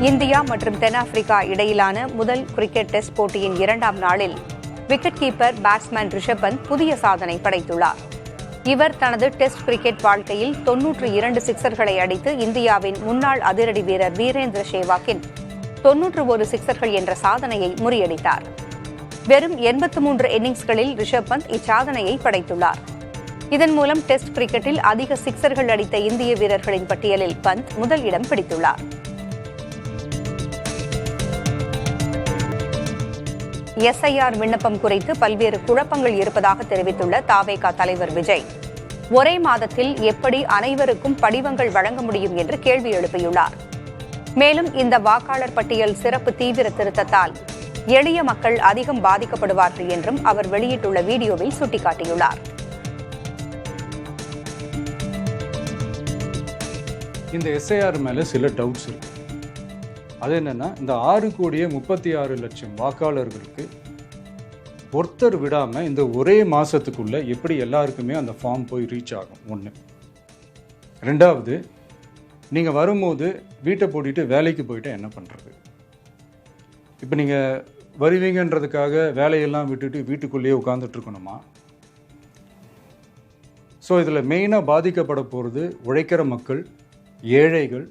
India மற்றும் தென்னாப்பிரிக்கா இடையிலான முதல் கிரிக்கெட் டெஸ்ட் போட்டியின் 2ஆம் நாளில் wicket keeper batsman Rishabh Pant புதிய சாதனை படைத்துள்ளார். இவர் தனது டெஸ்ட் கிரிக்கெட் வாழ்க்கையில் 92 சிக்சர்களை அடித்து இந்தியாவின் முன்னாள் அதிரடி வீரர் வீரேந்திர சேவாக்கின் 91 சிக்சர்கள் என்ற சாதனையை முறியடித்தார். வெறும் 83 இன்னிங்ஸ்களில் ரிஷப் பந்த் இச்சாதனையை படைத்துள்ளார். இதன் மூலம் டெஸ்ட் கிரிக்கெட்டில் அதிக சிக்சர்கள் அடித்த இந்திய வீரர்களின் பட்டியலில் பந்த் முதல் இடம் பிடித்துள்ளார். எஸ்ஐஆர் விண்ணப்பம் குறித்து பல்வேறு குழப்பங்கள் இருப்பதாக தெரிவித்துள்ள தாவேகா தலைவர் விஜய், ஒரே மாதத்தில் எப்படி அனைவருக்கும் படிவங்கள் வழங்க முடியும் என்று கேள்வி எழுப்பியுள்ளார். மேலும் இந்த வாக்காளர் பட்டியல் சிறப்பு தீவிர திருத்தத்தால் எளிய மக்கள் அதிகம் பாதிக்கப்படுவார்கள் என்றும் அவர் வெளியிட்டுள்ள வீடியோவில் சுட்டிக்காட்டியுள்ளார். இந்த எஸ்ஐஆர் மேல சில டவுட்ஸ் இருக்கு. அது என்னன்னா, இந்த 6,36,00,000 வாக்காளர்களுக்கு ஒருத்தர் விடாம இந்த ஒரே மாசத்துக்குள்ள எப்படி எல்லாருக்குமே அந்த ஃபார்ம் போய் ரீச் ஆகும்? ஒன்று. ரெண்டாவது, நீங்க வரும்போது வீட்டை போட்டுட்டு வேலைக்கு போயிட்டு என்ன பண்றது? இப்போ நீங்க வருவீங்கன்றதுக்காக வேலையெல்லாம் விட்டுட்டு வீட்டுக்குள்ளேயே உட்கார்ந்துட்டு இருக்கணுமா? ஸோ இதில் மெயினாக பாதிக்கப்பட போகிறது உழைக்கிற மக்கள், ஏழைகள்,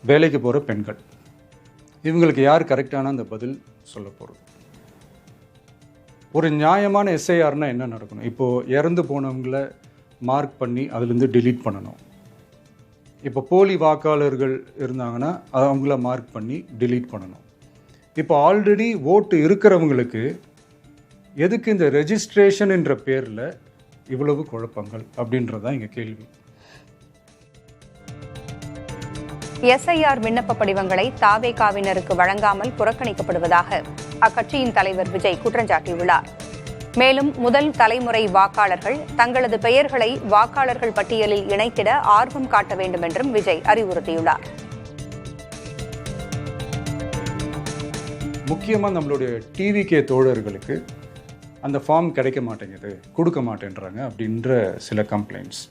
வேலைக்கு போகிற பெண்கள். இவங்களுக்கு யார் கரெக்டான அந்த பதில் சொல்ல போகிறது? ஒரு நியாயமான எஸ்ஐஆர்னா என்ன நடக்கணும்? இப்போது இறந்து போனவங்களை மார்க் பண்ணி அதுலேருந்து டிலீட் பண்ணணும். இப்போ போலி வாக்காளர்கள் இருந்தாங்கன்னா அவங்கள மார்க் பண்ணி டிலீட் பண்ணணும். இப்போ ஆல்ரெடி ஓட்டு இருக்கிறவங்களுக்கு எதுக்கு இந்த ரெஜிஸ்ட்ரேஷன் என்ற பேரில் இவ்வளவு குழப்பங்கள் அப்படின்றதான் இங்கே கேள்வி. எஸ்ஐஆர் விண்ணப்ப படிவங்களை தாவேகாவினருக்கு வழங்காமல் புறக்கணிக்கப்படுவதாக அக்கட்சியின் தலைவர் விஜய் குற்றஞ்சாட்டியுள்ளார். மேலும் முதல் தலைமுறை வாக்காளர்கள் தங்களது பெயர்களை வாக்காளர்கள் பட்டியலில் இணைத்திட ஆர்வம் காட்ட வேண்டும் என்றும் விஜய் அறிவுறுத்தியுள்ளார். முக்கியமாக நம்மளுடைய டிவிகே தோழர்களுக்கு அந்த ஃபார்ம் கிடைக்க மாட்டேங்குது, கொடுக்க மாட்டேன்றாங்க அப்படின்ற சில கம்ப்ளைண்ட்ஸ்.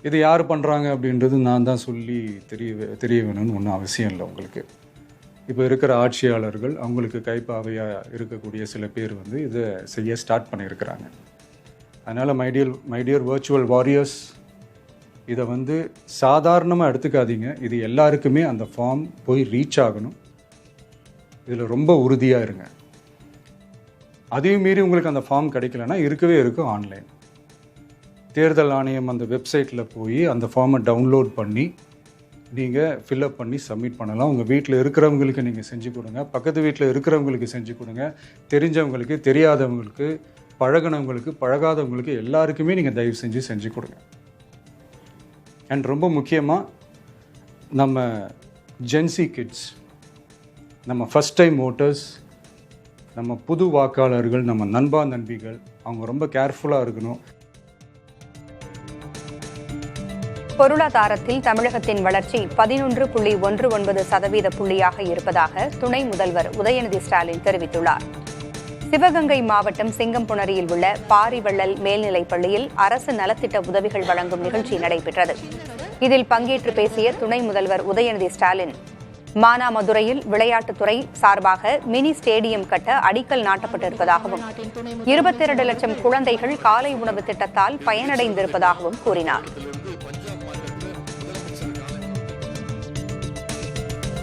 இது யார் பண்ணுறாங்க அப்படின்றது நான் தான் சொல்லி தெரிய வேணும்னு ஒன்றும் அவசியம் இல்லை உங்களுக்கு. இப்போ இருக்கிற ஆட்சியாளர்கள், அவங்களுக்கு கைப்பாவையாக இருக்கக்கூடிய சில பேர் இதை செய்ய ஸ்டார்ட் பண்ணியிருக்கிறாங்க. அதனால் மை டியர் வர்ச்சுவல் வாரியர்ஸ், இதை சாதாரணமாக எடுத்துக்காதீங்க. இது எல்லாருக்குமே அந்த ஃபார்ம் போய் ரீச் ஆகணும். இதில் ரொம்ப உறுதியாக இருங்க. அதையும் மீறி உங்களுக்கு அந்த ஃபார்ம் கிடைக்கலன்னா இருக்கவே இருக்கும் ஆன்லைன். தேர்தல் ஆணையம் அந்த வெப்சைட்டில் போய் அந்த ஃபார்மை டவுன்லோட் பண்ணி நீங்கள் ஃபில்அப் பண்ணி சப்மிட் பண்ணலாம். உங்கள் வீட்டில் இருக்கிறவங்களுக்கு நீங்கள் செஞ்சு கொடுங்க, பக்கத்து வீட்டில் இருக்கிறவங்களுக்கு செஞ்சு கொடுங்க, தெரிஞ்சவங்களுக்கு, தெரியாதவங்களுக்கு, பழகினவங்களுக்கு, பழகாதவங்களுக்கு எல்லாருக்குமே நீங்கள் தயவு செஞ்சு கொடுங்க. அண்ட் ரொம்ப முக்கியமாக நம்ம ஜென்சி கிட்ஸ், நம்ம ஃபஸ்ட் டைம் ஓட்டர்ஸ், நம்ம புது வாக்காளர்கள், நம்ம நண்பா நண்பிகள், அவங்க ரொம்ப கேர்ஃபுல்லாக இருக்கணும். பொருளாதாரத்தில் தமிழகத்தின் வளர்ச்சி 11.19% புள்ளியாக இருப்பதாக துணை முதல்வர் உதயநிதி ஸ்டாலின் தெரிவித்துள்ளார். சிவகங்கை மாவட்டம் சிங்கம்புணரியில் உள்ள பாரிவள்ளல் மேல்நிலைப் பள்ளியில் அரசு நலத்திட்ட உதவிகள் வழங்கும் நிகழ்ச்சி நடைபெற்றது. இதில் பங்கேற்று பேசிய துணை முதல்வர் உதயநிதி ஸ்டாலின், மானாமதுரையில் விளையாட்டுத்துறை சார்பாக மினி ஸ்டேடியம் கட்ட அடிக்கல் நாட்டப்பட்டிருப்பதாகவும் 22 லட்சம் குழந்தைகள் காலை உணவு திட்டத்தால் பயனடைந்திருப்பதாகவும் கூறினார்.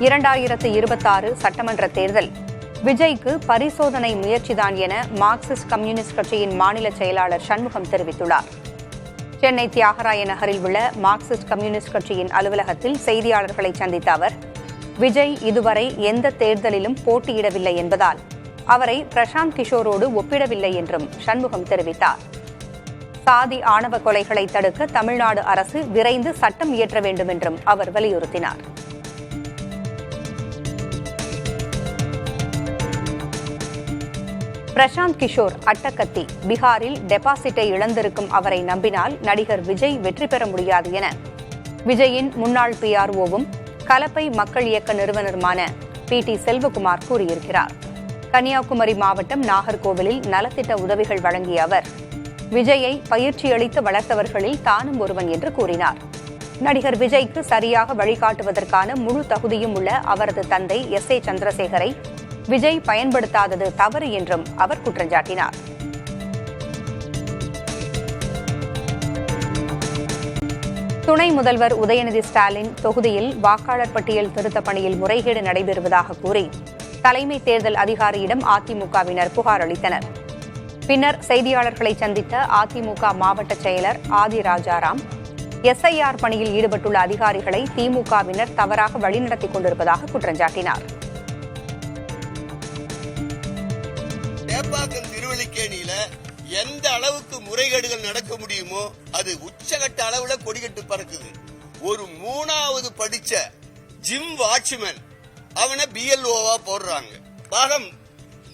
2026 சட்டமன்ற தேர்தல் விஜய்க்கு பரிசோதனை முயற்சிதான் என மார்க்சிஸ்ட் கம்யூனிஸ்ட் கட்சியின் மாநில செயலாளர் சண்முகம் தெரிவித்துள்ளார். சென்னை தியாகராய நகரில் உள்ள மார்க்சிஸ்ட் கம்யூனிஸ்ட் கட்சியின் அலுவலகத்தில் செய்தியாளர்களை சந்தித்த அவர், விஜய் இதுவரை எந்த தேர்தலிலும் போட்டியிடவில்லை என்பதால் அவரை பிரசாந்த் கிஷோரோடு ஒப்பிடவில்லை என்றும் சண்முகம் தெரிவித்தார். சாதி ஆணவ கொலைகளை தடுக்க தமிழ்நாடு அரசு விரைந்து சட்டம் இயற்ற வேண்டும் என்றும் அவர் வலியுறுத்தினார். பிரசாந்த் கிஷோர் அட்டக்கத்தி, பீகாரில் டெபாசிட்டை இழந்திருக்கும் அவரை நம்பினால் நடிகர் விஜய் வெற்றி பெற முடியாது என விஜயின் முன்னாள் PROவும் கலப்பை மக்கள் இயக்க நிறுவனருமான PT செல்வகுமார் கூறியிருக்கிறார். கன்னியாகுமரி மாவட்டம் நாகர்கோவிலில் நலத்திட்ட உதவிகள் வழங்கிய அவர், விஜயை பயிற்சியளித்து வளர்த்தவர்களில் தானும் ஒருவன் என்று கூறினார். நடிகர் விஜய்க்கு சரியாக வழிகாட்டுவதற்கான முழு தகுதியும் உள்ள அவரது தந்தை S.A. சந்திரசேகரை விஜய் பயன்படுத்தாதது தவறு என்றும் அவர் குற்றஞ்சாட்டினார். துணை முதல்வர் உதயநிதி ஸ்டாலின் தொகுதியில் வாக்காளர் பட்டியல் திருத்தப் பணியில் முறைகேடு நடைபெறுவதாக கூறி தலைமை தேர்தல் அதிகாரியிடம் அதிமுகவினர் புகார் அளித்தனர். பின்னர் செய்தியாளர்களை சந்தித்த அதிமுக மாவட்ட செயலர் ஆதி ராஜாராம் SIR பணியில் ஈடுபட்டுள்ள அதிகாரிகளை திமுகவினர் தவறாக வழிநடத்திக் கொண்டிருப்பதாக குற்றஞ்சாட்டினார். திருவல்லிக்கேணியில எந்த அளவுக்கு முறைகேடுகள் நடக்க முடியுமோ அது உச்சகட்ட அளவுல கொடிகட்டு பறக்குது. ஒரு 3வது படிச்ச ஜிம் வாட்ச்மேன் அவனை BLOவா போடுறாங்க. பாகம்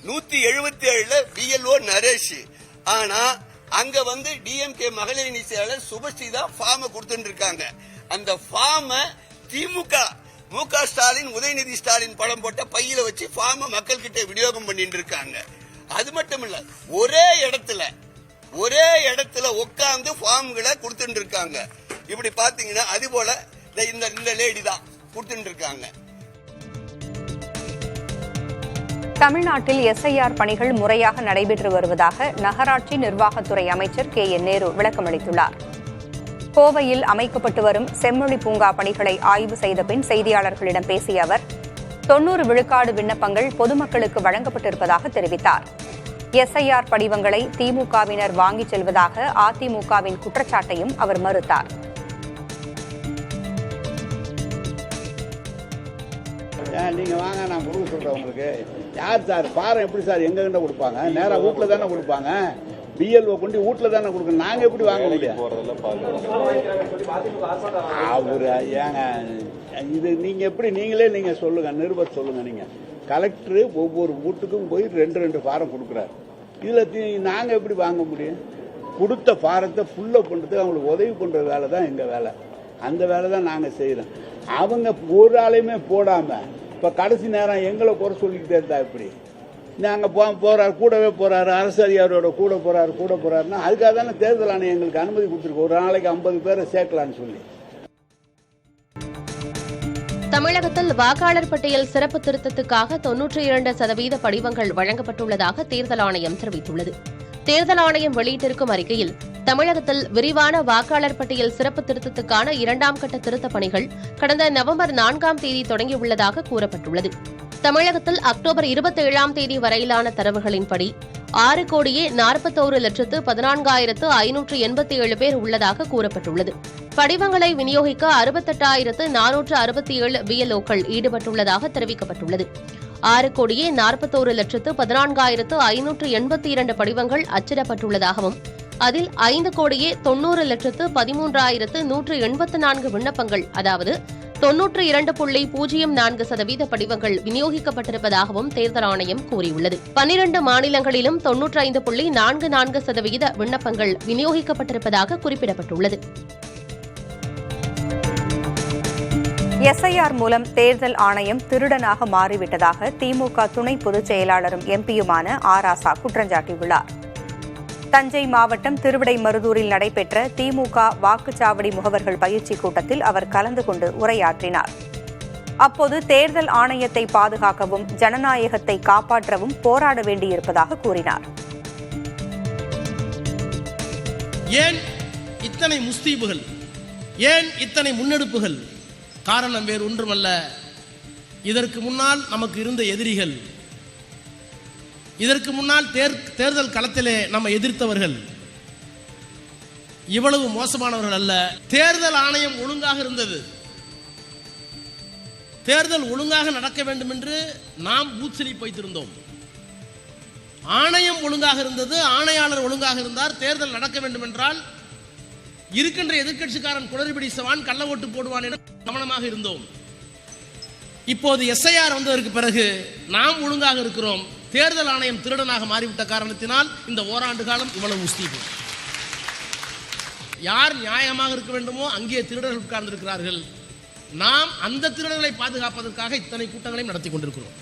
177ல BLO நரேஷ். ஆனா அங்க DMK மகளிர் அணி செயலாளர் சுபஸ்ரீ தான் ஃபார்மை கொடுத்துட்டு இருக்காங்க. அந்த ஃபார்மை திமுக மு.க. ஸ்டாலின் உதயநிதி ஸ்டாலின் படம் போட்ட பையில வச்சு ஃபார்மை மக்கள் கிட்ட விநியோகம் பண்ணிட்டு இருக்காங்க. அது மட்டும் இல்ல ஒரே இடத்துல உட்கார்ந்து ஃபார்ம்களை கொடுத்துட்டு இருக்காங்க. இப்படி பாத்தீங்கன்னா அது போல இந்த லேடி தான் கொடுத்துட்டு இருக்காங்க. தமிழ்நாட்டில் SIR பணிகள் முறையாக நடைபெற்று வருவதாக நகராட்சி நிர்வாகத்துறை அமைச்சர் KN நேரு விளக்கமளித்துள்ளார். கோவையில் அமைக்கப்பட்டு வரும் செம்மொழி பூங்கா பணிகளை ஆய்வு செய்த பின் செய்தியாளர்களிடம் பேசிய அவர் 90 விழுக்காடு விண்ணப்பங்கள் பொதுமக்களுக்கு வழங்கப்பட்டிருப்பதாக தெரிவித்தார். SIR படிவங்களை திமுகவினர் வாங்கிச் செல்வதாக அதிமுகவின் குற்றச்சாட்டையும் அவர் மறுத்தார். நீங்க வாங்க, நான் கொடுக்க சொல்றேன் உங்களுக்கு. யார் சார் பாரம் எப்படி சார் எங்க கிட்ட கொடுப்பாங்க? நேரா வீட்டுல தானே கொடுப்பாங்க. BLO கொண்டு வீட்டுல தானே கொடுக்கணும். நாங்க எப்படி வாங்க முடியும்? அவரு ஏங்க இது நீங்க எப்படி நீங்க சொல்லுங்க, நிருபர் சொல்லுங்க. நீங்க கலெக்டர் ஒவ்வொரு வீட்டுக்கும் போய் 2 ஃபாரம் கொடுக்குறாரு. இதுல நாங்க எப்படி வாங்க முடியும்? கொடுத்த ஃபாரத்தை ஃபுல்லப் பண்றதுக்கு அவங்களுக்கு உதவி பண்ற வேலை தான் எங்க வேலை. அந்த வேலை தான் நாங்க செய்யறோம். அவங்க ஒரு ஆளையுமே போடாம இப்ப கடைசி நேரம் எங்களை குறை சொல்லிக்கிட்டே இருந்தா எப்படி? நாங்க போறாரு, கூடவே போறாரு, அரசு அதிகாரியோட கூட போறாருன்னா அதுக்காக தானே தேர்தல் ஆணையம் எங்களுக்கு அனுமதி கொடுத்துருக்கு. ஒரு நாளைக்கு 50 பேரை சேர்க்கலான்னு சொல்லி. தமிழகத்தில் வாக்காளர் பட்டியல் சிறப்பு திருத்தத்துக்காக 92% படிவங்கள் வழங்கப்பட்டுள்ளதாக தேர்தல் ஆணையம் தெரிவித்துள்ளது. தேர்தல் ஆணையம் வெளியிட்டிருக்கும் அறிக்கையில் தமிழகத்தில் விரிவான வாக்காளர் பட்டியல் சிறப்பு திருத்தத்துக்கான 2ஆம் கட்ட திருத்தப் பணிகள் கடந்த நவம்பர் 4ஆம் தேதி தொடங்கியுள்ளதாக கூறப்பட்டுள்ளது. தமிழகத்தில் அக்டோபர் 27ஆம் தேதி வரையிலான தரவுகளின்படி 6,41,14,587 பேர் உள்ளதாக கூறப்பட்டுள்ளது. படிவங்களை விநியோகிக்க 68,467 BLOக்கள் ஈடுபட்டுள்ளதாக தெரிவிக்கப்பட்டுள்ளது. 6,41,14,582 படிவங்கள் அச்சிடப்பட்டுள்ளதாகவும் அதில் 5,90,13,184 விண்ணப்பங்கள், அதாவது 92.04% படிவங்கள் விநியோகிக்கப்பட்டிருப்பதாகவும் தேர்தல் ஆணையம் கூறியுள்ளது. 12 மாநிலங்களிலும் 95.44% விண்ணப்பங்கள் விநியோகிக்கப்பட்டிருப்பதாக குறிப்பிடப்பட்டுள்ளது. SIR மூலம் தேர்தல் ஆணையம் திருடனாக மாறிவிட்டதாக திமுக துணை பொதுச் செயலாளரும் MPயுமான ராசா குற்றஞ்சாட்டியுள்ளார். தஞ்சை மாவட்டம் திருவிடைமருதூரில் நடைபெற்ற திமுக வாக்குச்சாவடி முகவர்கள் பயிற்சி கூட்டத்தில் அவர் கலந்து கொண்டு உரையாற்றினார். அப்போது தேர்தல் ஆணையத்தை பாதுகாக்கவும் ஜனநாயகத்தை காப்பாற்றவும் போராட வேண்டியிருப்பதாக கூறினார். ஏன் இத்தனை முஸ்தீபுகள், ஏன் இத்தனை முன்னெடுப்புகள்? காரணம் வேறு ஒன்றுமல்ல, இதற்கு முன்னால் நமக்கு இருந்த எதிரிகள், இதற்கு முன்னால் தேர்தல் களத்திலே நம்ம எதிர்த்தவர்கள் இவ்வளவு மோசமானவர்கள் அல்ல. தேர்தல் ஆணையம் ஒழுங்காக இருந்தது. தேர்தல் ஒழுங்காக நடக்க வேண்டும் என்று நாம் பூத் ஸ்லிப் வைத்திருந்தோம். ஆணையம் ஒழுங்காக இருந்தது, ஆணையாளர் ஒழுங்காக இருந்தார். தேர்தல் நடக்க வேண்டும் என்றால் இருக்கின்ற எதிர்க்கட்சிக்காரன் குளறுபடி சவான் கள்ள ஓட்டு போடுவான் என கவனமாக இருந்தோம். இப்போது SIR வந்ததற்கு பிறகு நாம் ஒழுங்காக இருக்கிறோம். தேர்தல் ஆணையம் திருடனாக மாறிவிட்ட காரணத்தினால் இந்த ஓராண்டு காலம் இவ்வளவு முஸ்தீபு. யார் நியாயமாக இருக்க வேண்டுமோ அங்கே திருடர்கள் உட்கார்ந்திருக்கிறார்கள். நாம் அந்த திருடர்களை பாதுகாப்பதற்காக இத்தனை கூட்டங்களையும் நடத்தி கொண்டிருக்கிறோம்.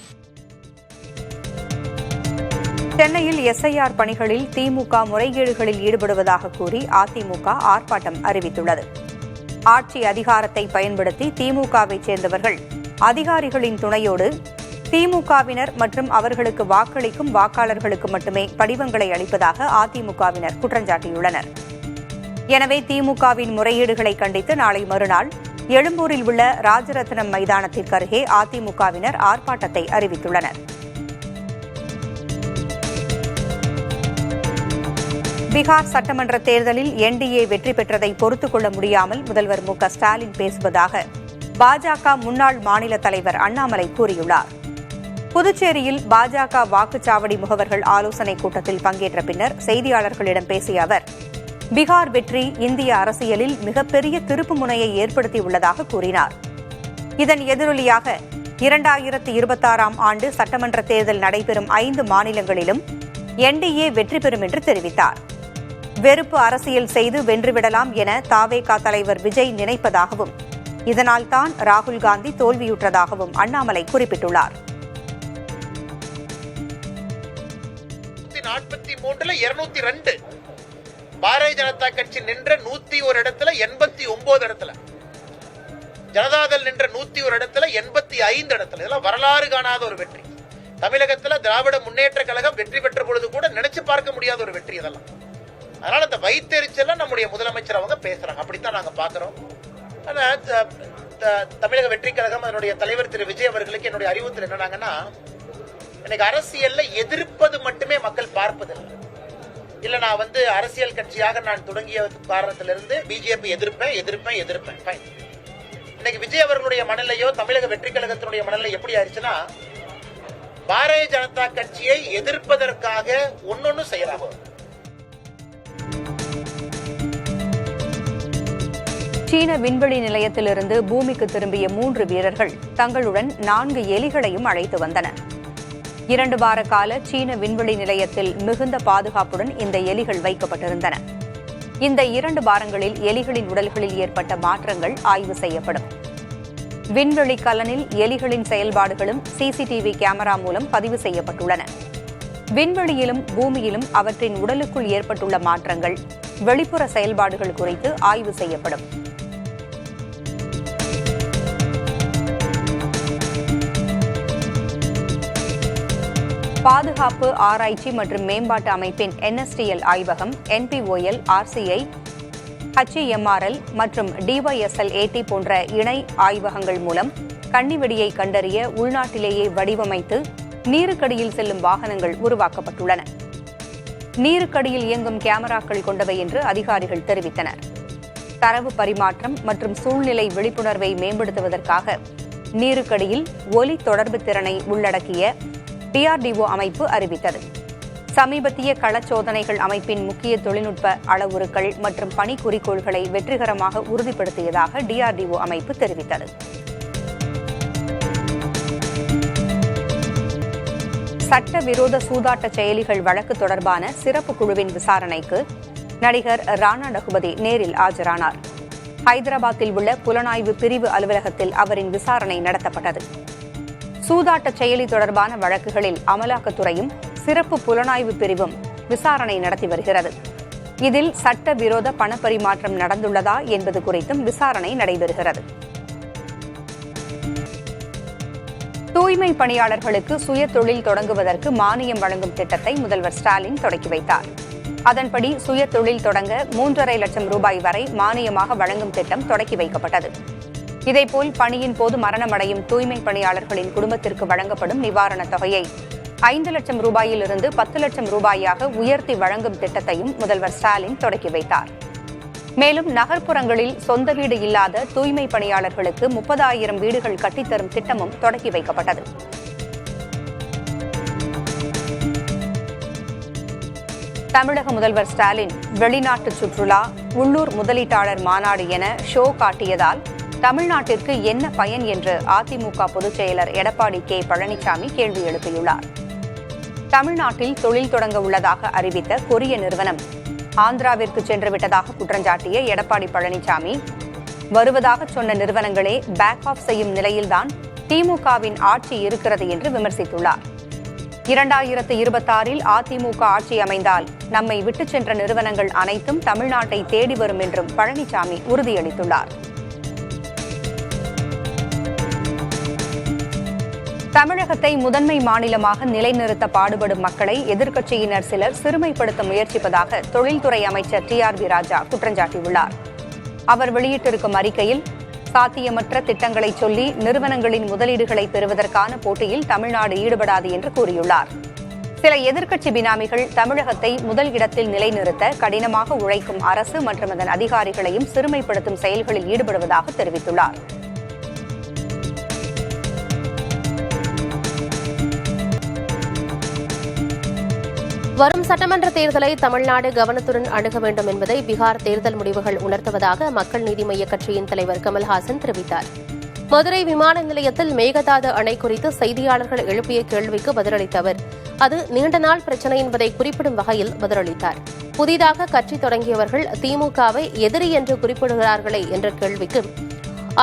சென்னையில் SIR பணிகளில் திமுக முறைகேடுகளில் ஈடுபடுவதாக கூறி அதிமுக ஆர்ப்பாட்டம் அறிவித்துள்ளது. ஆட்சி அதிகாரத்தை பயன்படுத்தி திமுகவை சேர்ந்தவர்கள் அதிகாரிகளின் துணையோடு திமுகவினர் மற்றும் அவர்களுக்கு வாக்களிக்கும் வாக்காளர்களுக்கு மட்டுமே படிவங்களை அளிப்பதாக அதிமுகவினர் குற்றஞ்சாட்டியுள்ளனர். எனவே திமுகவின் முறையீடுகளை கண்டித்து நாளை மறுநாள் எழும்பூரில் உள்ள ராஜரத்னம் மைதானத்திற்கு அருகே அதிமுகவினர் ஆர்ப்பாட்டத்தை அறிவித்துள்ளனர். பீகார் சட்டமன்ற தேர்தலில் என்டிஏ வெற்றி பெற்றதை பொறுத்துக் கொள்ள முடியாமல் முதல்வர் மு.க.ஸ்டாலின் பேசுவதாக பாஜக முன்னாள் மாநில தலைவர் அண்ணாமலை கூறியுள்ளார். புதுச்சேரியில் பாஜக வாக்குச்சாவடி முகவர்கள் ஆலோசனைக் கூட்டத்தில் பங்கேற்ற பின்னர் செய்தியாளர்களிடம் பேசிய அவர், பீகார் வெற்றி இந்திய அரசியலில் மிகப்பெரிய திருப்புமுனையை ஏற்படுத்தியுள்ளதாக கூறினார். இதன் எதிரொலியாக 2026ஆம் ஆண்டு சட்டமன்ற தேர்தல் நடைபெறும் 5 மாநிலங்களிலும் என்டிஏ வெற்றி பெறும் என்று தெரிவித்தார். வெறுப்பு அரசியல் செய்து வென்றுவிடலாம் என தாவேகா தலைவர் விஜய் நினைப்பதாகவும், இதனால்தான் ராகுல் காந்தி தோல்வியுற்றதாகவும் அண்ணாமலை குறிப்பிட்டுள்ளார். 43ல 202 பாரதிய ஜனதா கட்சி நின்ற 101 இடத்துல 89 இடத்துல, ஜனதாதள் நின்ற 101 இடத்துல 85 இடத்துல. இதெல்லாம் வரலாறு காணாத ஒரு வெற்றி. தமிழகத்துல திராவிட முன்னேற்ற கழகம் வெற்றி பெற்ற பொழுது கூட நினைச்சு பார்க்க முடியாத ஒரு வெற்றி இதெல்லாம். அதனால இந்த வைத்தெரிச்சல நம்முடைய முதலமைச்சர் அவங்க பேசுறாங்க, அப்படித்தான் நாங்க பாக்குறோம். தமிழக வெற்றி கழகம் அதனுடைய தலைவர் திரு விஜய் அவர்களுக்கு என்னுடைய அறிவுறுத்தல் என்னன்னாங்கன்னா, எனக்கு அரசியல்ல எதிர்ப்பது மட்டுமே மக்கள் பார்ப்பதில்லை. இல்ல நான் அரசியல் கட்சியாக நான் தொடங்கிய காரணத்திலிருந்து பிஜேபி எதிர்ப்பேன். இன்னைக்கு விஜய் அவர்களுடைய மனநிலையோ தமிழக வெற்றி கழகத்தினுடைய மனநிலை எப்படி ஆயிடுச்சுன்னா, பாரதிய ஜனதா கட்சியை எதிர்ப்பதற்காக ஒன்னொன்னு செய்யறாங்க. சீன விண்வெளி நிலையத்திலிருந்து பூமிக்கு திரும்பிய 3 வீரர்கள் தங்களுடன் 4 எலிகளையும் அழைத்து வந்தனர். 2 வார கால சீன விண்வெளி நிலையத்தில் மிகுந்த பாதுகாப்புடன் இந்த எலிகள் வைக்கப்பட்டிருந்தன. இந்த 2 வாரங்களில் எலிகளின் உடல்களில் ஏற்பட்ட மாற்றங்கள் ஆய்வு செய்யப்படும். விண்வெளி கலனில் எலிகளின் செயல்பாடுகளும் சிசிடிவி கேமரா மூலம் பதிவு செய்யப்பட்டுள்ளன. விண்வெளியிலும் பூமியிலும் அவற்றின் உடலுக்குள் ஏற்பட்டுள்ள மாற்றங்கள், வெளிப்புற செயல்பாடுகள் குறித்து ஆய்வு செய்யப்படும். பாதுகாப்பு ஆராய்ச்சி மற்றும் மேம்பாட்டு அமைப்பின் NSTL ஆய்வகம், NPOL, RCI, HEMRL மற்றும் DYSL-AT போன்ற இணை ஆய்வகங்கள் மூலம் கன்னிவெடியை கண்டறிய உள்நாட்டிலேயே வடிவமைத்து நீருக்கடியில் செல்லும் வாகனங்கள் உருவாக்கப்பட்டுள்ளன. நீருக்கடியில் இயங்கும் கேமராக்கள் கொண்டவை என்று அதிகாரிகள் தெரிவித்தனர். தரவு பரிமாற்றம் மற்றும் சூழ்நிலை விழிப்புணர்வை மேம்படுத்துவதற்காக நீருக்கடியில் ஒலி தொடர்பு திறனை உள்ளடக்கிய DRDO அமைப்பு அறிவித்தது. சமீபத்திய களச்சோதனைகள் அமைப்பின் முக்கிய தொழில்நுட்ப அளவுருக்கள் மற்றும் பணி குறிக்கோள்களை வெற்றிகரமாக உறுதிப்படுத்தியதாக DRDO அமைப்பு தெரிவித்தது. சட்டவிரோத சூதாட்ட செயலிகள் வழக்கு தொடர்பான சிறப்பு குழுவின் விசாரணைக்கு நடிகர் ராணா டகுபதி நேரில் ஆஜரானார். ஹைதராபாத்தில் உள்ள புலனாய்வு பிரிவு அலுவலகத்தில் அவரின் விசாரணை நடத்தப்பட்டது. சூதாட்ட செயலி தொடர்பான வழக்குகளில் அமலாக்கத்துறையும் சிறப்பு புலனாய்வு பிரிவும் விசாரணை நடத்தி வருகிறது. இதில் சட்டவிரோத பணப்பரிமாற்றம் நடந்துள்ளதா என்பது குறித்தும் விசாரணை நடைபெறுகிறது. தூய்மை பணியாளர்களுக்கு சுய தொழில் தொடங்குவதற்கு மானியம் வழங்கும் திட்டத்தை முதல்வர் ஸ்டாலின் தொடக்கி வைத்தார். அதன்படி சுய தொழில் தொடங்க 3.5 லட்சம் ரூபாய் வரை மானியமாக வழங்கும் திட்டம் தொடக்கி வைக்கப்பட்டது. இதேபோல் பணியின் போது மரணமடையும் தூய்மை பணியாளர்களின் குடும்பத்திற்கு வழங்கப்படும் நிவாரணத் தொகையை 5 லட்சம் ரூபாயிலிருந்து 10 லட்சம் ரூபாயாக உயர்த்தி வழங்கும் திட்டத்தையும் முதல்வர் ஸ்டாலின் தொடக்கி வைத்தார். மேலும் நகர்ப்புறங்களில் சொந்த வீடு இல்லாத தூய்மை பணியாளர்களுக்கு 30,000 வீடுகள் கட்டித்தரும் திட்டமும் தொடக்கி வைக்கப்பட்டது. தமிழக முதல்வர் ஸ்டாலின் வெளிநாட்டு சுற்றுலா, உள்ளூர் முதலீட்டாளர் மாநாடு என ஷோ காட்டியதால் தமிழ்நாட்டிற்கு என்ன பயன் என்று அதிமுக பொதுச் செயலர் எடப்பாடி கே. பழனிசாமி கேள்வி எழுப்பியுள்ளார். தமிழ்நாட்டில் தொழில் தொடங்க உள்ளதாக அறிவித்த கொரிய நிறுவனம் ஆந்திராவிற்கு சென்றுவிட்டதாக குற்றஞ்சாட்டிய எடப்பாடி பழனிசாமி, வருவதாக சொன்ன நிறுவனங்களே பேக் ஆஃப் செய்யும் நிலையில்தான் திமுகவின் ஆட்சி இருக்கிறது என்று விமர்சித்துள்ளார். 2026இல் அதிமுக ஆட்சி அமைந்தால் நம்மை விட்டுச் சென்ற நிறுவனங்கள் அனைத்தும் தமிழ்நாட்டை தேடி வரும் என்றும் பழனிசாமி உறுதியளித்துள்ளார். தமிழகத்தை முதன்மை மாநிலமாக நிலைநிறுத்த பாடுபடும் மக்களை எதிர்க்கட்சியினர் சிலர் சிறுமைப்படுத்த முயற்சிப்பதாக தொழில்துறை அமைச்சர் TRB ராஜா குற்றஞ்சாட்டியுள்ளார். அவர் வெளியிட்டிருக்கும் அறிக்கையில் சாத்தியமற்ற திட்டங்களை சொல்லி நிறுவனங்களின் முதலீடுகளை பெறுவதற்கான போட்டியில் தமிழ்நாடு ஈடுபடாது என்று கூறியுள்ளார். சில எதிர்க்கட்சி பினாமிகள் தமிழகத்தை முதல் இடத்தில் நிலைநிறுத்த கடினமாக உழைக்கும் அரசு மற்றும் அதன் அதிகாரிகளையும் சிறுமைப்படுத்தும் செயல்களில் ஈடுபடுவதாக தெரிவித்துள்ளார். வரும் சட்டமன்ற தேர்தலை தமிழ்நாடு கவனத்துடன் அணுக வேண்டும் என்பதை பீகார் தேர்தல் முடிவுகள் உணர்த்துவதாக மக்கள் நீதி மய்ய கட்சியின் தலைவர் கமல்ஹாசன் தெரிவித்தார். மதுரை விமான நிலையத்தில் மேகதாது அணை குறித்து செய்தியாளர்கள் எழுப்பிய கேள்விக்கு பதிலளித்த அவர் அது நீண்ட நாள் பிரச்சினை என்பதை குறிப்பிடும் வகையில் பதிலளித்தார். புதிதாக கட்சி தொடங்கியவர்கள் திமுகவை எதிரி என்று குறிப்பிடுகிறார்களே என்ற கேள்விக்கு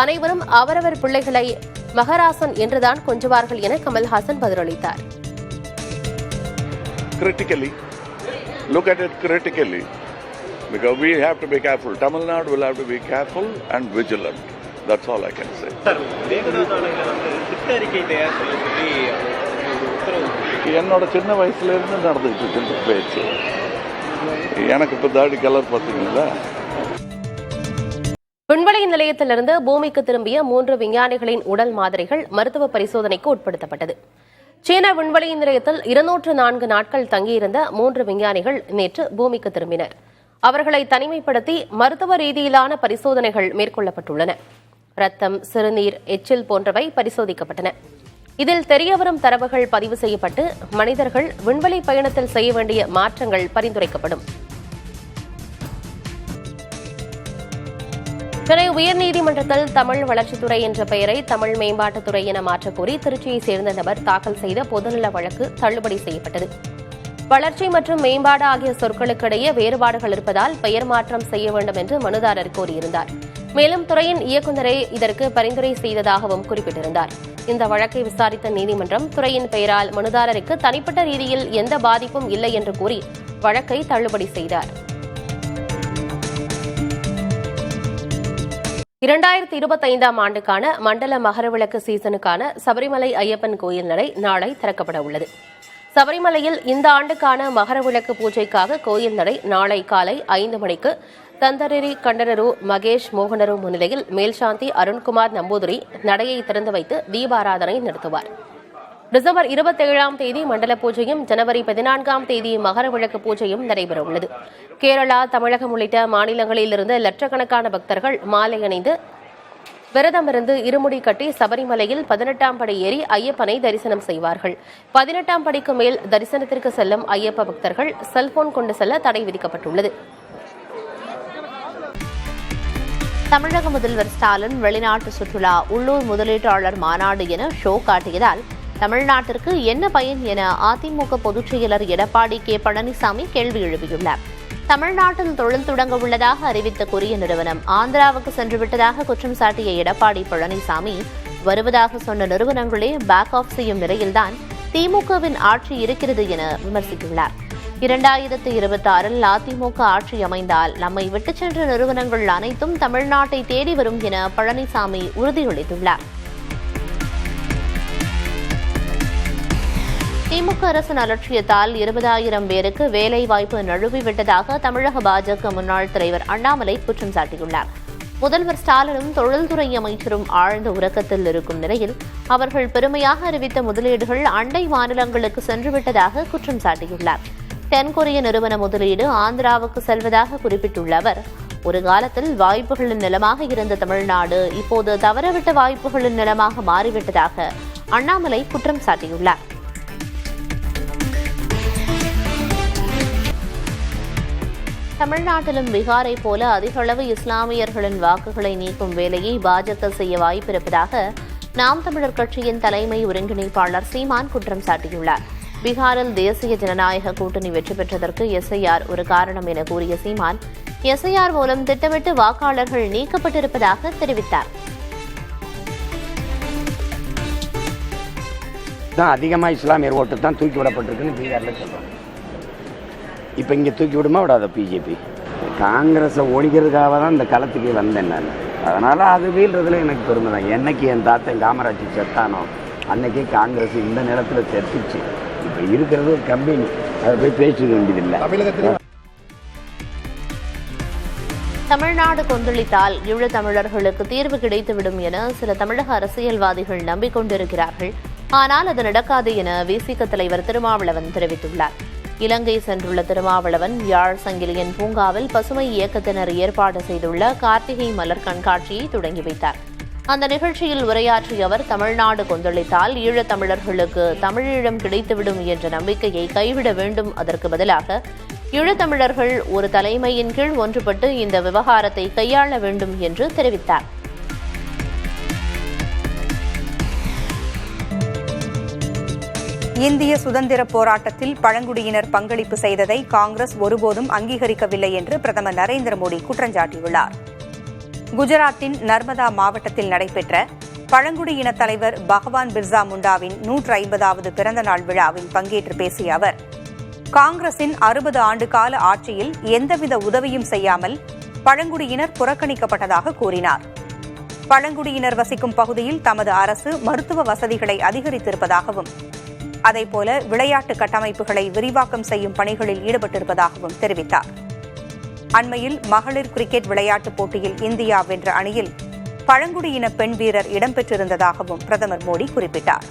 அனைவரும் அவரவர் பிள்ளைகளை மகராசன் என்றுதான் கொஞ்சுவார்கள் என கமல்ஹாசன் பதிலளித்தார். Critically, look at it critically, because we have to be careful. Tamil Nadu will have to be careful and vigilant. That's all I can say. என்னோட சின்ன வயசுல இருந்து நடந்துட்டு இருக்கு பேச்சு. எனக்கு இப்ப தாடி கலர் பார்த்தீங்களா? விண்வெளி நிலையத்திலிருந்து பூமிக்கு திரும்பிய 3 விஞ்ஞானிகளின் உடல் மாதிரிகள் மருத்துவ பரிசோதனைக்கு உட்படுத்தப்பட்டது. சீன விண்வெளி நிலையத்தில் 204 நாட்கள் தங்கியிருந்த 3 விஞ்ஞானிகள் நேற்று பூமிக்கு திரும்பினர். அவர்களை தனிமைப்படுத்தி மருத்துவ ரீதியிலான பரிசோதனைகள் மேற்கொள்ளப்பட்டுள்ளன. ரத்தம், சிறுநீர், எச்சில் போன்றவை பரிசோதிக்கப்பட்டன. இதில் தெரியவரும் தரவுகள் பதிவு செய்யப்பட்டு மனிதர்கள் விண்வெளி பயணத்தில் செய்ய வேண்டிய மாற்றங்கள் பரிந்துரைக்கப்படும். சென்னை உயர்நீதிமன்றத்தில் தமிழ் வளர்ச்சித்துறை என்ற பெயரை தமிழ் மேம்பாட்டுத்துறை என மாற்றக்கோரி திருச்சியைச் சேர்ந்த நபர் தாக்கல் செய்த பொதுநல வழக்கு தள்ளுபடி செய்யப்பட்டது. வளர்ச்சி மற்றும் மேம்பாடு ஆகிய சொற்களுக்கிடையே வேறுபாடுகள் இருப்பதால் பெயர் மாற்றம் செய்ய வேண்டும் என்று மனுதாரர் கோரியிருந்தார். மேலும் துறையின் இயக்குநரே இதற்கு பரிந்துரை செய்ததாகவும் குறிப்பிட்டிருந்தார். இந்த வழக்கை விசாரித்த நீதிமன்றம் துறையின் பெயரால் மனுதாரருக்கு தனிப்பட்ட ரீதியில் எந்த பாதிப்பும் இல்லை என்று கூறி வழக்கை தள்ளுபடி செய்தார். 2025ஆம் ஆண்டுக்கான மண்டல மகரவிளக்கு சீசனுக்கான சபரிமலை ஐயப்பன் கோயில் நடை நாளை திறக்கப்பட உள்ளது. சபரிமலையில் இந்த ஆண்டுக்கான மகரவிளக்கு பூஜைக்காக கோயில் நடை நாளை காலை 5 மணிக்கு தந்தரேரி கண்டனரு மகேஷ் மோகனரு முன்னிலையில் மேல்சாந்தி அருண்குமார் நம்பூதிரி நடையை திறந்து வைத்து தீபாராதனை நடத்துவார். டிசம்பர் 27ஆம் தேதி மண்டல பூஜையும் ஜனவரி 14ஆம் தேதி மகரவிளக்கு பூஜையும் நடைபெறவுள்ளது. கேரளா, தமிழகம் உள்ளிட்ட மாநிலங்களிலிருந்து லட்சக்கணக்கான பக்தர்கள் மாலை அணிந்து விரதமிருந்து இருமுடி கட்டி சபரிமலையில் 18ஆம் படி ஏறி ஐயப்பனை தரிசனம் செய்வார்கள். 18ஆம் படிக்கு மேல் தரிசனத்திற்கு செல்லும் ஐயப்ப பக்தர்கள் செல்போன் கொண்டு செல்ல தடை விதிக்கப்பட்டுள்ளது. தமிழக முதல்வர் ஸ்டாலின் வெளிநாட்டு சுற்றுலா, உள்ளூர் முதலீட்டாளர் மாநாடு என ஷோ காட்டியதால் தமிழ்நாட்டிற்கு என்ன பயன் என அதிமுக பொதுச் செயலர் எடப்பாடி கே பழனிசாமி கேள்வி எழுப்பியுள்ளார். தமிழ்நாட்டில் தொழில் தொடங்க உள்ளதாக அறிவித்த கொரிய நிறுவனம் ஆந்திராவுக்கு சென்றுவிட்டதாக குற்றம் சாட்டிய எடப்பாடி பழனிசாமி, வருவதாக சொன்ன நிறுவனங்களே பேக் ஆஃப் செய்யும் நிலையில்தான் திமுகவின் ஆட்சி இருக்கிறது என விமர்சித்துள்ளார். 2026இல் அதிமுக ஆட்சி அமைந்தால் நம்மை விட்டுச் சென்ற நிறுவனங்கள் அனைத்தும் தமிழ்நாட்டை தேடி வரும் என பழனிசாமி உறுதியளித்துள்ளார். திமுக அரசின் அலட்சியத்தால் 20,000 பேருக்கு வேலை வாய்ப்பு நழுவிவிட்டதாக தமிழக பாஜக முன்னாள் தலைவர் அண்ணாமலை குற்றம் சாட்டியுள்ளார். முதல்வர் ஸ்டாலினும் தொழில்துறை அமைச்சரும் ஆழ்ந்த உறக்கத்தில் இருக்கும் நிலையில் அவர்கள் பெருமையாக அறிவித்த முதலீடுகள் அண்டை மாநிலங்களுக்கு சென்றுவிட்டதாக குற்றம் சாட்டியுள்ளார். தென்கொரிய நிறுவன முதலீடு ஆந்திராவுக்கு செல்வதாக குறிப்பிட்டுள்ள அவர், ஒரு காலத்தில் வாய்ப்புகளின் நிலமாக இருந்த தமிழ்நாடு இப்போது தவறவிட்ட வாய்ப்புகளின் நிலமாக மாறிவிட்டதாக அண்ணாமலை குற்றம் சாட்டியுள்ளார். தமிழ்நாட்டிலும் பீகாரை போல அதிக அளவு இஸ்லாமியர்களின் வாக்குகளை நீக்கும் வேலையை பாஜக செய்ய வாய்ப்பிருப்பதாக நாம் தமிழர் கட்சியின் தலைமை ஒருங்கிணைப்பாளர் சீமான் குற்றம் சாட்டியுள்ளார். பீகாரில் தேசிய ஜனநாயக கூட்டணி வெற்றி பெற்றதற்கு SIR ஒரு காரணம் என கூறிய சீமான், SIR மூலம் திட்டமிட்டு வாக்காளர்கள் நீக்கப்பட்டிருப்பதாக தெரிவித்தார். அதிகமாக இஸ்லாமியர் ஓட்டு தான் தூக்கி விடப்பட்டிருக்குன்னு பீகாரில் சொல்கிறாங்க. இப்போ இங்கே தூக்கி விடுமா விடாத பிஜேபி? காங்கிரஸை ஒழிக்கிறதுக்காக தான் இந்த களத்துக்கு வந்தேன் நான். அதனால் அது வீழ்றதுல எனக்கு பெருமை தான். என்னைக்கு என் தாத்தன் காமராஜ் செத்தானோ அன்னைக்கே காங்கிரஸ் இந்த நேரத்தில் தெரிஞ்சிச்சு. இப்போ இருக்கிறது ஒரு கம்பெனி, அதை போய் பேசிக்க வேண்டியதில்லை. தமிழ்நாடு கொந்தளித்தால் ஈழத்தமிழர்களுக்கு தீர்வு கிடைத்துவிடும் என சில தமிழக அரசியல்வாதிகள் நம்பிக்கொண்டிருக்கிறார்கள். ஆனால் அது நடக்காது என விசிக தலைவர் திருமாவளவன் தெரிவித்துள்ளார். இலங்கை சென்றுள்ள திருமாவளவன் யாழ் சங்கிலியன் பூங்காவில் பசுமை இயக்கத்தினர் ஏற்பாடு செய்துள்ள கார்த்திகை மலர் கண்காட்சியை தொடங்கி வைத்தார். அந்த நிகழ்ச்சியில் உரையாற்றிய அவர், தமிழ்நாடு கொந்தளித்தால் ஈழத்தமிழர்களுக்கு தமிழீழம் கிடைத்துவிடும் என்ற நம்பிக்கையை கைவிட வேண்டும். அதற்கு பதிலாக ஈழத்தமிழர்கள் ஒரு தலைமையின் கீழ் ஒன்றுபட்டு இந்த விவகாரத்தை கையாள வேண்டும் என்று தெரிவித்தார். இந்திய சுதந்திர போராட்டத்தில் பழங்குடியினர் பங்களிப்பு செய்ததை காங்கிரஸ் ஒருபோதும் அங்கீகரிக்கவில்லை என்று பிரதமர் நரேந்திர மோடி குற்றஞ்சாட்டியுள்ளார். குஜராத்தின் நர்மதா மாவட்டத்தில் நடைபெற்ற பழங்குடியின தலைவர் பகவான் பிர்சா முண்டாவின் 150வது பிறந்தநாள் விழாவில் பங்கேற்று பேசிய அவர், காங்கிரசின் 60 ஆண்டு கால ஆட்சியில் எந்தவித உதவியும் செய்யாமல் பழங்குடியினர் புறக்கணிக்கப்பட்டதாக கூறினார். பழங்குடியினர் வசிக்கும் பகுதியில் தமது அரசு மருத்துவ வசதிகளை அதிகரித்திருப்பதாகவும், அதேபோல விளையாட்டு கட்டமைப்புகளை விரிவாக்கம் செய்யும் பணிகளில் ஈடுபட்டிருப்பதாகவும் தெரிவித்தார். அண்மையில் மகளிர் கிரிக்கெட் விளையாட்டுப் போட்டியில் இந்தியா வென்ற அணியில் பழங்குடியின பெண் வீரர் இடம்பெற்றிருந்ததாகவும் பிரதமர் மோடி குறிப்பிட்டார்.